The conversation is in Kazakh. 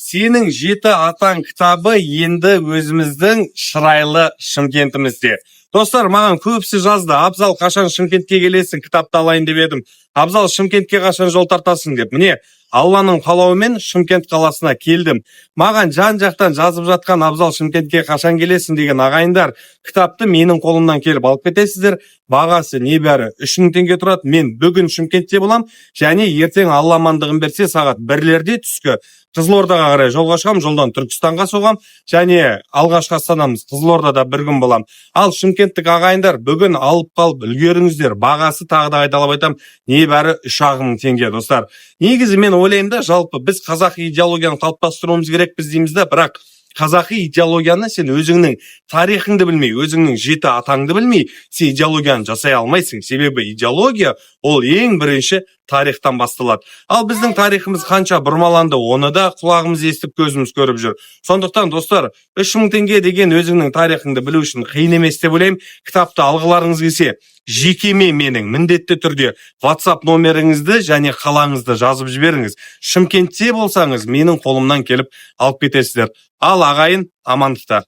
Сенің жеті атаң кітабы енді өзіміздің шырайлы Шымкентімізде. Достар, маған көпсі жазды. Абзал, қашан Шымкентке келесің, кітапты алайын деп едім. Абзал, Шымкентке қашан жол тартасың деп. Міне, Алланың қалауымен Шымкент қаласына келдім. Маған жан-жақтан жазып жатқан Абзал, Шымкентке қашан келесің деген ағайындар, кітапты менің қолымнан келіп алып кетесіздер. Бағасы небәрі 3000 теңге тұрады. Мен бүгін Шымкентте болам, және ертең Алла амандығын берсе сағат 1-лерде түскі Қызылордаға қарай жолға шығам, жолдан Түркістанға соғам, және алғашқы астанамыз Қызылордада бір күн болам. Ал шымкенттік ағайындар, бүгін алып қалып үлгеріңіздер. Бағасы тағы да айталап айтам, небәрі 3000 теңге, достар. Негізі мен ойлаймын да, жалпы біз қазақи идеологияны қалыптастыруымыз керекпіз дейміз да, бірақ қазақи идеологияны сен өзіңнің тарихыңды білмей, өзіңнің жеті атаңды білмей, сен идеологияны жасай алмайсың. Себебі идеология ол ең бірінші тарихтан басталады. Ал біздің тарихымыз қанша бұрмаланды, оны да құлағымыз естіп, көзіміз көріп жүр. Сондықтан, достар, 3000 теңге деген өзіңнің тарихыңды білу үшін қиын емес деп ойлаймын. Кітапты алғыларыңыз келсе, жекеме менің міндетті түрде WhatsApp номеріңізді және қалаңызды жазып жіберіңіз. Шымкентте болсаңыз, менің қолымнан келіп алып кетесіздер. Ал ағайын, амандықта.